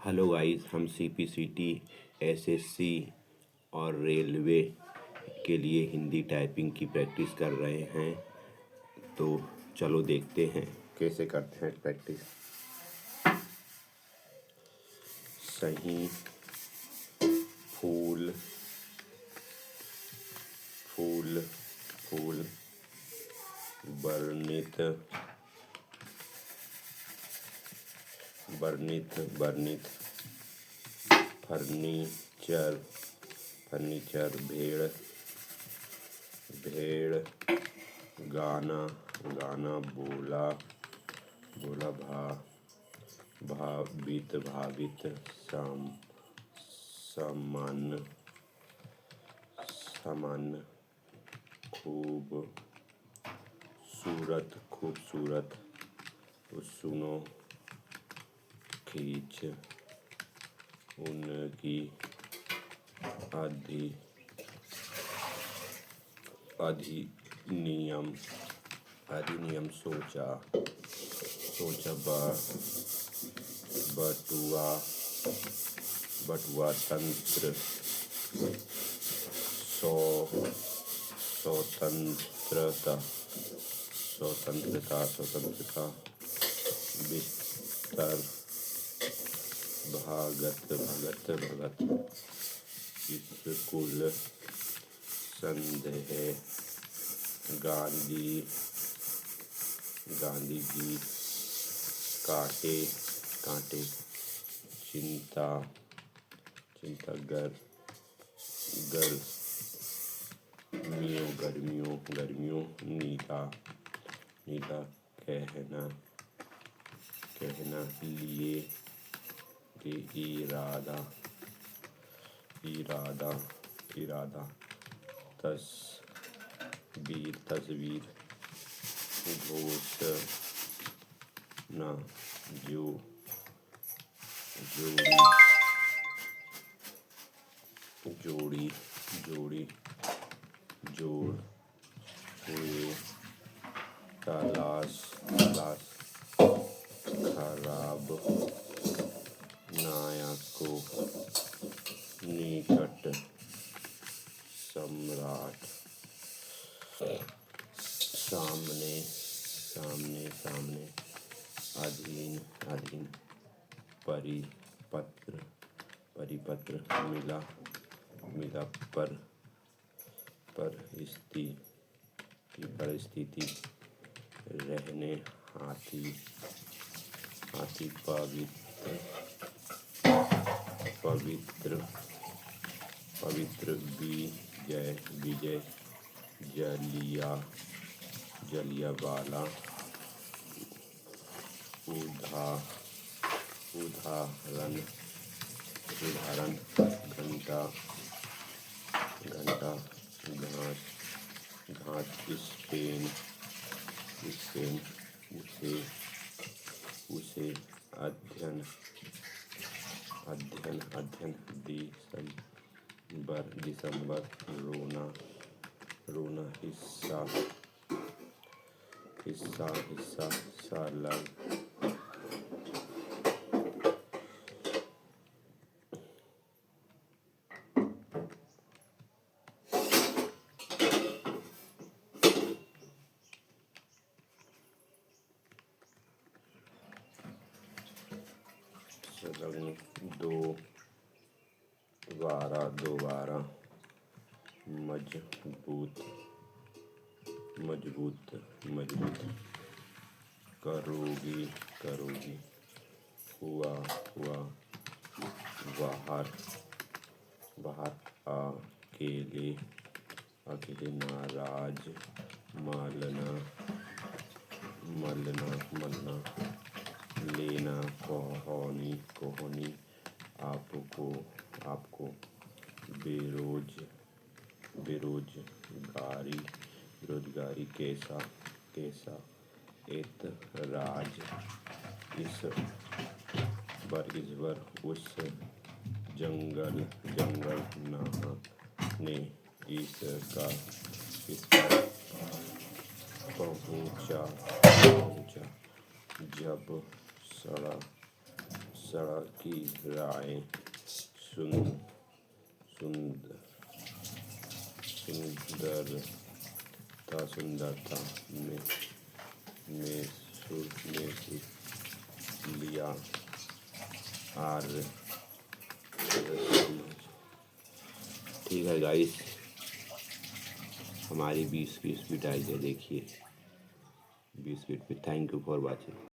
Hello guys, हम CPCT, SSC और railway के लिए हिंदी टाइपिंग की प्रैक्टिस कर रहे हैं। तो चलो देखते हैं कैसे करते हैं प्रैक्टिस। सही, फूल, फूल, फूल, वर्णित, वर्णित, वर्णित, फर्नीचर, फर्नीचर, भेड़, भेड़, गाना, गाना, बोला, बोला, भावित, भावित, सामान्य, सामान्य, खूब सूरत, खूबसूरत, सुनो, खींच, उनकी, अधिनियम, अधिनियम, सोचा, सोचा, बटुआ, बटुआ, तंत्र, स्वतंत्रता, स्वतंत्रता, स्वतंत्रता, बिस्तर, भगत, भगत, भगत, स्कूल, संदेह, गांधी, गांधी जी, कांटे, कांटे, चिंता, चिंता, गर्मियों, गर्मियों, गर्मियों, नीला, नीला, कहना, कहना, लिए, इरादा, इरादा, इरादा, तस्वीर, तस्वीर, घोषणा, जो, जोड़ी, जोड़ी, जोड़ी, जोड़, हुए, तलाश, तलाश, खराब, नायक, निकट, सम्राट, सामने, सामने, सामने, अधीन, अधीन, परिपत्र, परिपत्र, मिला, मिला, परिस्थिति, रहने, हाथी, हाथी, पवित्र, पवित्र, पवित्र, विजय, विजय, जलिया, जलियावाला, उदाहरण, उदाहरण, घंटा, घंटा, घास, घास, स्पेन, स्पेन, उसे, उसे, अध्ययन, अध्ययन, अध्ययन, दिसंबर, दिसंबर, रोना, रोना, हिस्सा, हिस्सा, हिस्सा, सालग, दो, दोबारा, दोबारा, मजबूत, मजबूत, मजबूत, करोगी, करोगी, हुआ, हुआ, बाहर, बाहर, अकेले, अकेले, नाराज, मालना, मलना, मलना, लेना, कोहनी, कोहनी, आपको, आपको, बेरोजगारी, बेरोजगारी, कैसा, कैसा, एतराज, ईश्वर, उस, जंगल, जंगल, नहाने, इसका, इसका, पहुँचा, पहुँचा, जब, सड़ा, सड़क की राहें सुंदरता में लिया आर। ठीक है गाइस, हमारी 20 फीट आई है, देखिए 20 फीट पे। Thank you for watching.